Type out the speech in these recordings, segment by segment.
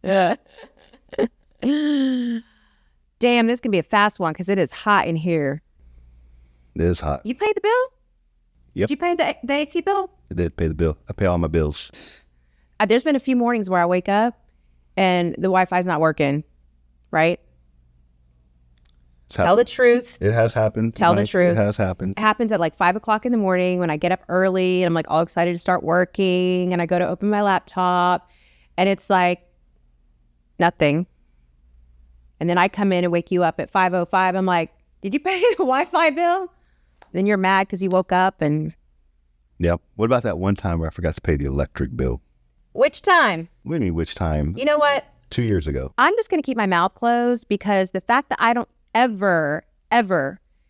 Yeah. Damn, this can be a fast one because it is hot in here. It is hot. You paid the bill? Yep. Did you pay the AC bill? I did pay the bill. I pay all my bills. There's been a few mornings where I wake up and the Wi-Fi's not working, right? Tell the truth. It has happened. Tell the truth. It has happened. It happens at like 5 o'clock in the morning when I get up early and I'm like all excited to start working and I go to open my laptop and it's like nothing. And then I come in and wake you up at 5:05. I'm like, did you pay the Wi-Fi bill? Then you're mad because you woke up and... Yep. What about that one time where I forgot to pay the electric bill? Which time? What do you mean, which time? You know what? 2 years ago. I'm just going to keep my mouth closed because the fact that I don't ever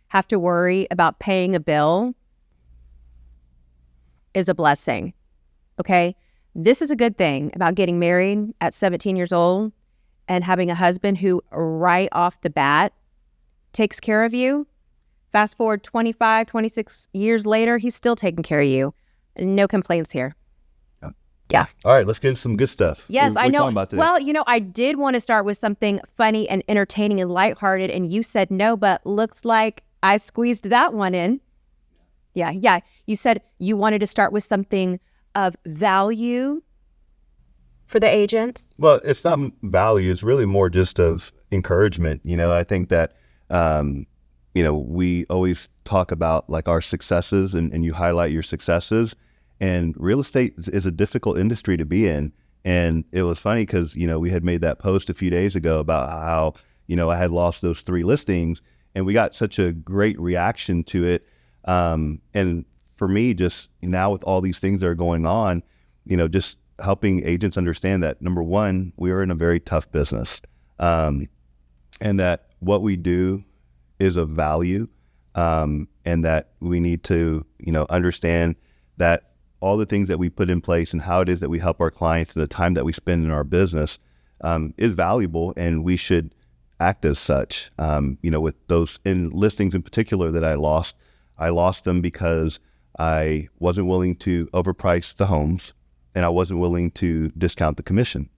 have to worry about paying a bill is a blessing. Okay? This is a good thing about getting married at 17 years old and having a husband who right off the bat takes care of you. Fast forward 25, 26 years later, he's still taking care of you. No complaints here. Yeah. All right, let's get into some good stuff. Yes, what I know. Talking about today? Well, I did want to start with something funny and entertaining and lighthearted, and you said no, but looks like I squeezed that one in. Yeah. You said you wanted to start with something of value for the agents. Well, it's not value. It's really more just of encouragement. I think that, we always talk about like our successes and you highlight your successes. And real estate is a difficult industry to be in. And it was funny because, we had made that post a few days ago about how, I had lost those 3 listings and we got such a great reaction to it. And for me, just now with all these things that are going on, just helping agents understand that, number one, we are in a very tough business. And that what we do is of value. And that we need to, understand that all the things that we put in place and how it is that we help our clients and the time that we spend in our business is valuable, and we should act as such. With those in listings in particular that I lost them because I wasn't willing to overprice the homes and I wasn't willing to discount the commission.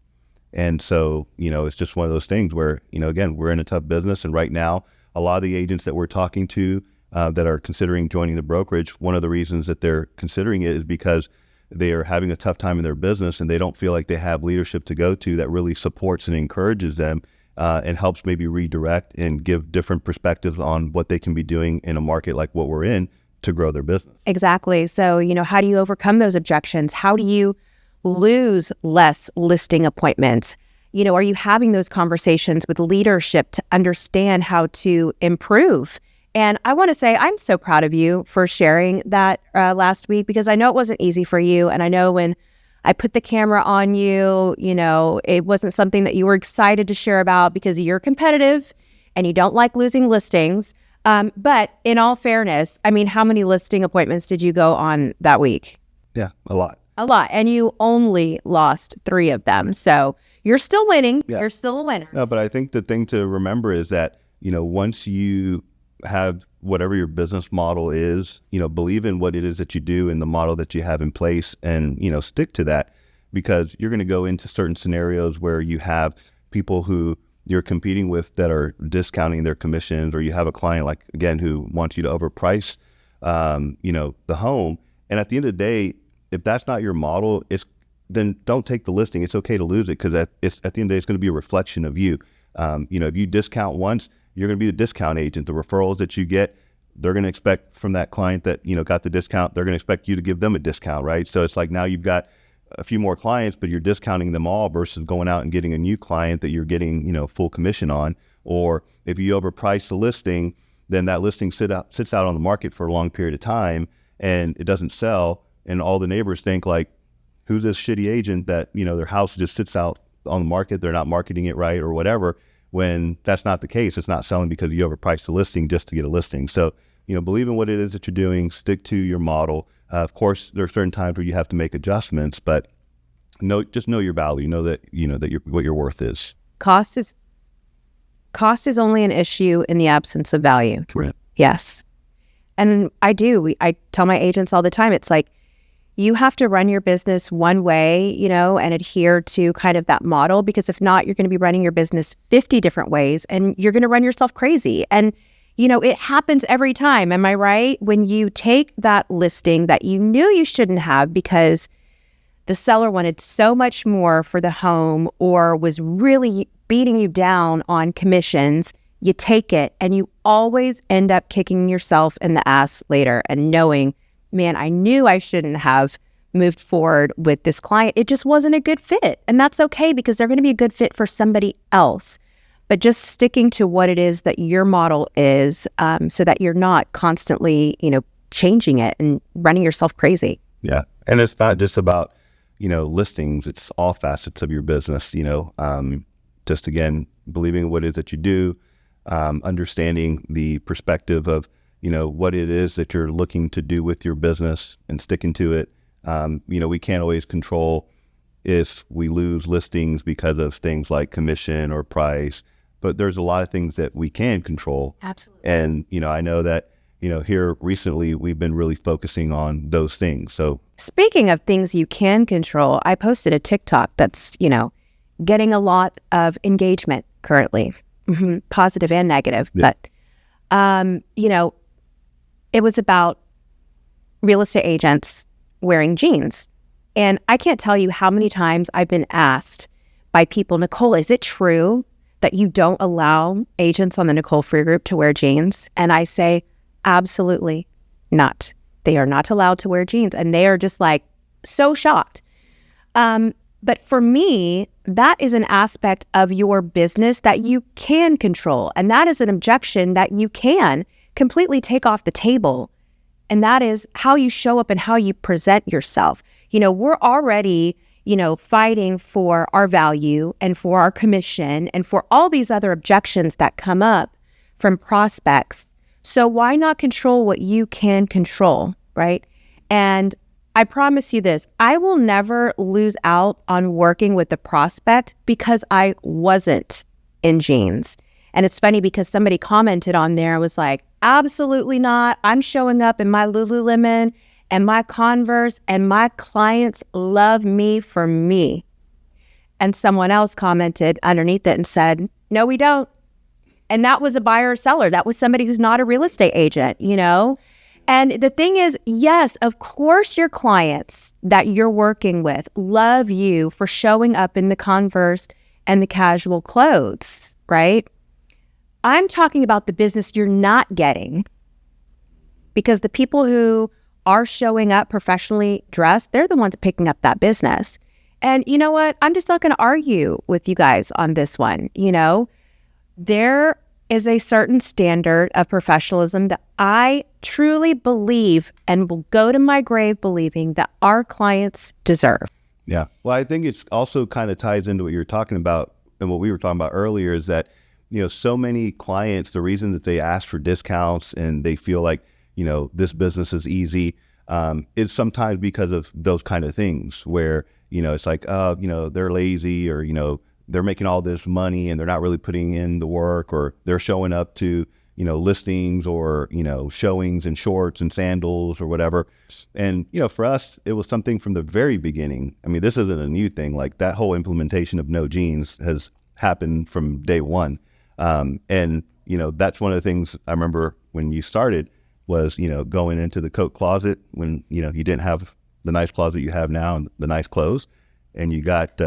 And so, it's just one of those things where, again, we're in a tough business. And right now, a lot of the agents that we're talking to that are considering joining the brokerage, one of the reasons that they're considering it is because they are having a tough time in their business and they don't feel like they have leadership to go to that really supports and encourages them and helps maybe redirect and give different perspectives on what they can be doing in a market like what we're in to grow their business. Exactly. So, how do you overcome those objections? How do you lose less listing appointments? Are you having those conversations with leadership to understand how to improve? And I want to say I'm so proud of you for sharing that last week, because I know it wasn't easy for you. And I know when I put the camera on you, it wasn't something that you were excited to share about because you're competitive and you don't like losing listings. But in all fairness, how many listing appointments did you go on that week? Yeah, a lot. A lot. And you only lost 3 of them. So you're still winning. Yeah. You're still a winner. No, but I think the thing to remember is that, once you have whatever your business model is, believe in what it is that you do and the model that you have in place and, stick to that, because you're going to go into certain scenarios where you have people who you're competing with that are discounting their commissions, or you have a client like, again, who wants you to overprice, the home. And at the end of the day, if that's not your model, then don't take the listing. It's okay to lose it because at the end of the day, it's going to be a reflection of you. If you discount once, you're going to be the discount agent. The referrals that you get, they're going to expect from that client that, got the discount, they're going to expect you to give them a discount, right? So it's like now you've got a few more clients, but you're discounting them all versus going out and getting a new client that you're getting, full commission on. Or if you overprice the listing, then that listing sits out on the market for a long period of time and it doesn't sell. And all the neighbors think like, who's this shitty agent that, their house just sits out on the market, they're not marketing it right or whatever, when that's not the case. It's not selling because you overpriced the listing just to get a listing. So, believe in what it is that you're doing, stick to your model. Of course, there are certain times where you have to make adjustments, but just know your value, know that what your worth is. Cost is only an issue in the absence of value. Correct. Yes. And I tell my agents all the time, it's like, you have to run your business one way, and adhere to kind of that model, because if not, you're going to be running your business 50 different ways and you're going to run yourself crazy. And, it happens every time. Am I right? When you take that listing that you knew you shouldn't have because the seller wanted so much more for the home or was really beating you down on commissions, you take it and you always end up kicking yourself in the ass later and knowing, man, I knew I shouldn't have moved forward with this client. It just wasn't a good fit. And that's okay, because they're going to be a good fit for somebody else. But just sticking to what it is that your model is, so that you're not constantly, changing it and running yourself crazy. Yeah. And it's not just about, listings. It's all facets of your business, just again, believing what it is that you do, understanding the perspective of, what it is that you're looking to do with your business and sticking to it. We can't always control if we lose listings because of things like commission or price, but there's a lot of things that we can control. Absolutely. And, I know that, here recently we've been really focusing on those things. So speaking of things you can control, I posted a TikTok that's, getting a lot of engagement currently, positive and negative. Yeah. But, it was about real estate agents wearing jeans. And I can't tell you how many times I've been asked by people, Nicole, is it true that you don't allow agents on the Nicole Free Group to wear jeans? And I say, absolutely not. They are not allowed to wear jeans. And they are just like so shocked. But for me, that is an aspect of your business that you can control. And that is an objection that you can completely take off the table. And that is how you show up and how you present yourself. We're already, fighting for our value and for our commission and for all these other objections that come up from prospects. So why not control what you can control, right? And I promise you this, I will never lose out on working with the prospect because I wasn't in jeans. And it's funny because somebody commented on there and was like, absolutely not. I'm showing up in my Lululemon and my Converse, and my clients love me for me. And someone else commented underneath it and said, no, we don't. And that was a buyer or seller. That was somebody who's not a real estate agent, And the thing is, yes, of course, your clients that you're working with love you for showing up in the Converse and the casual clothes, right? I'm talking about the business you're not getting, because the people who are showing up professionally dressed, they're the ones picking up that business. And you know what? I'm just not going to argue with you guys on this one. There is a certain standard of professionalism that I truly believe and will go to my grave believing that our clients deserve. Yeah. Well, I think it's also kind of ties into what you're talking about and what we were talking about earlier is that, so many clients, the reason that they ask for discounts and they feel like, this business is easy, is sometimes because of those kind of things where, it's like, they're lazy or, they're making all this money and they're not really putting in the work, or they're showing up to, listings or, showings in shorts and sandals or whatever. And, for us, it was something from the very beginning. I mean, this isn't a new thing. Like that whole implementation of no jeans has happened from day one. And, that's one of the things I remember when you started was, going into the coat closet when, you didn't have the nice closet you have now and the nice clothes, and you got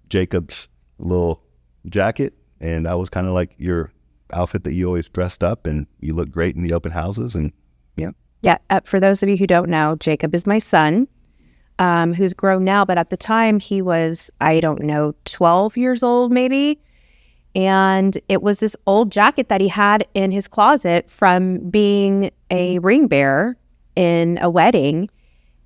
Jacob's little jacket, and that was kind of like your outfit that you always dressed up, and you look great in the open houses. And yeah. For those of you who don't know, Jacob is my son, who's grown now, but at the time he was, 12 years old maybe. And it was this old jacket that he had in his closet from being a ring bearer in a wedding.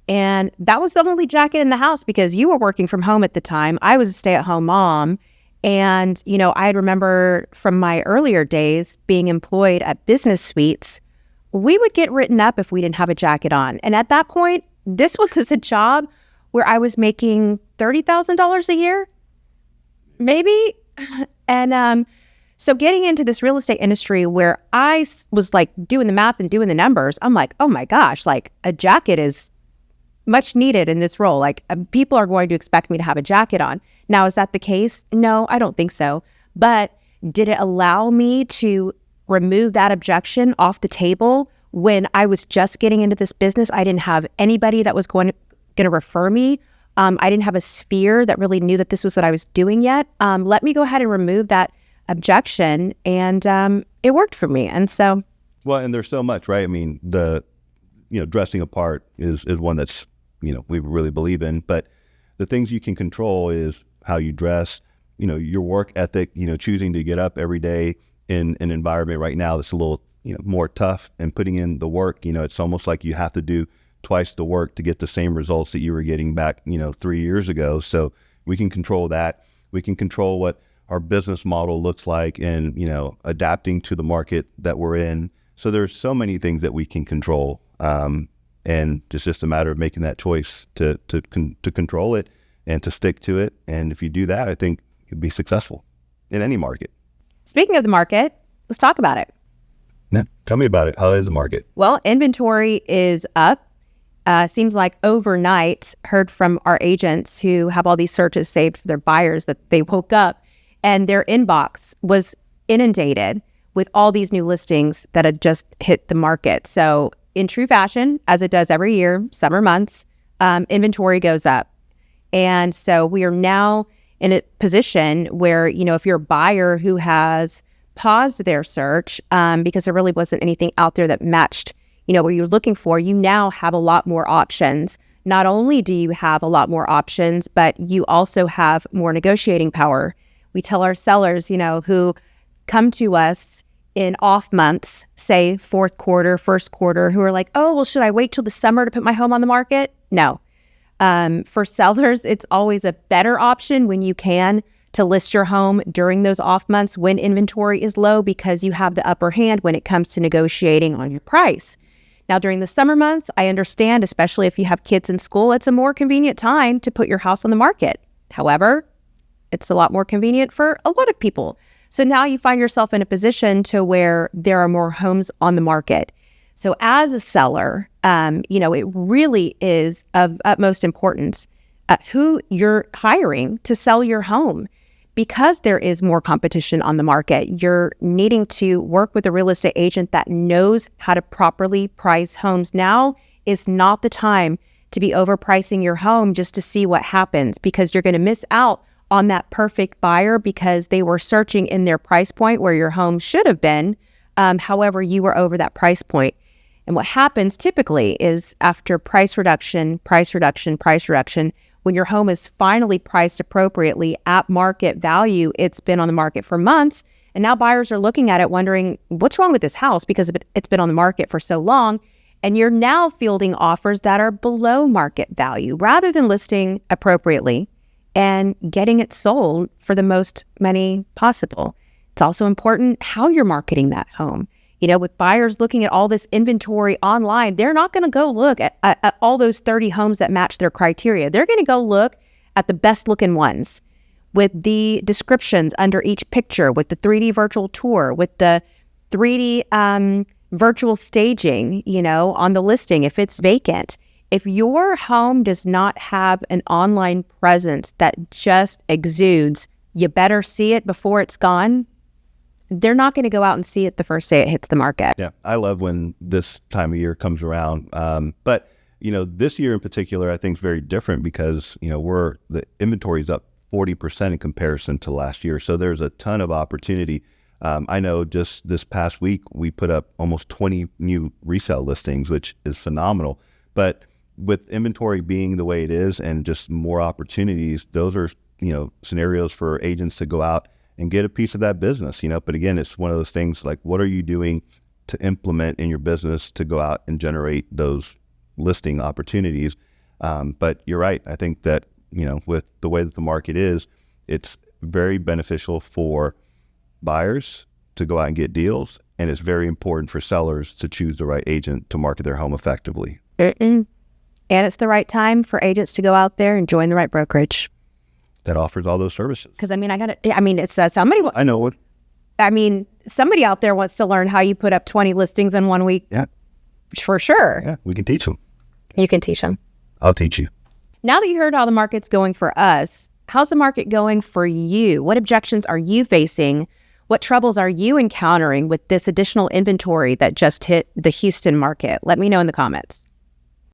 And that was the only jacket in the house because you were working from home at the time. I was a stay-at-home mom. And, I remember from my earlier days being employed at business suites, we would get written up if we didn't have a jacket on. And at that point, this was a job where I was making $30,000 a year, maybe. And so getting into this real estate industry where I was like doing the math and doing the numbers, I'm like, oh my gosh, like a jacket is much needed in this role. Like people are going to expect me to have a jacket on. Now, is that the case? No, I don't think so. But did it allow me to remove that objection off the table when I was just getting into this business? I didn't have anybody that was going to refer me. I didn't have a sphere that really knew that this was what I was doing yet. Let me go ahead and remove that objection, and it worked for me. And so, well, and there's so much, right? I mean, dressing apart is one that's, we really believe in, but the things you can control is how you dress, your work ethic, choosing to get up every day in an environment right now that's a little, more tough, and putting in the work. It's almost like you have to do twice the work to get the same results that you were getting back, 3 years ago. So we can control that. We can control what our business model looks like, and, adapting to the market that we're in. So there's so many things that we can control. And it's just a matter of making that choice to control it and to stick to it. And if you do that, I think you'll be successful in any market. Speaking of the market, let's talk about it. Yeah, tell me about it. How is the market? Well, inventory is up. Seems like overnight, heard from our agents who have all these searches saved for their buyers that they woke up and their inbox was inundated with all these new listings that had just hit the market. So in true fashion, as it does every year, summer months, inventory goes up. And so we are now in a position where, if you're a buyer who has paused their search because there really wasn't anything out there that matched, what you're looking for, you now have a lot more options. Not only do you have a lot more options, but you also have more negotiating power. We tell our sellers, who come to us in off months, say fourth quarter, first quarter, who are like, oh, well, should I wait till the summer to put my home on the market? No. For sellers, it's always a better option when you can to list your home during those off months when inventory is low, because you have the upper hand when it comes to negotiating on your price. Now, during the summer months, I understand, especially if you have kids in school, it's a more convenient time to put your house on the market. However, it's a lot more convenient for a lot of people. So now you find yourself in a position to where there are more homes on the market. So as a seller, it really is of utmost importance who you're hiring to sell your home. Because there is more competition on the market, you're needing to work with a real estate agent that knows how to properly price homes. Now is not the time to be overpricing your home just to see what happens, because you're going to miss out on that perfect buyer because they were searching in their price point where your home should have been. However, you were over that price point. And what happens typically is after price reduction, when your home is finally priced appropriately at market value, it's been on the market for months, and now buyers are looking at it wondering, what's wrong with this house? Because it's been on the market for so long, and you're now fielding offers that are below market value rather than listing appropriately and getting it sold for the most money possible. It's also important how you're marketing that home. With buyers looking at all this inventory online, they're not going to go look at all those 30 homes that match their criteria. They're going to go look at the best looking ones with the descriptions under each picture, with the 3D virtual tour, with the 3D virtual staging, on the listing if it's vacant. If your home does not have an online presence that just exudes, you better see it before it's gone, they're not going to go out and see it the first day it hits the market. Yeah, I love when this time of year comes around. But this year in particular, I think is very different because, the inventory is up 40% in comparison to last year. So there's a ton of opportunity. I know just this past week, we put up almost 20 new resale listings, which is phenomenal. But with inventory being the way it is and just more opportunities, those are, scenarios for agents to go out and get a piece of that business, But again, it's one of those things like, what are you doing to implement in your business to go out and generate those listing opportunities? But you're right. I think that, with the way that the market is, it's very beneficial for buyers to go out and get deals. And it's very important for sellers to choose the right agent to market their home effectively. And it's the right time for agents to go out there and join the right brokerage that offers all those services. Because it's somebody. I know what. Somebody out there wants to learn how you put up 20 listings in 1 week. Yeah, for sure. Yeah, we can teach them. You can teach them. I'll teach you. Now that you heard how the market's going for us, how's the market going for you? What objections are you facing? What troubles are you encountering with this additional inventory that just hit the Houston market? Let me know in the comments.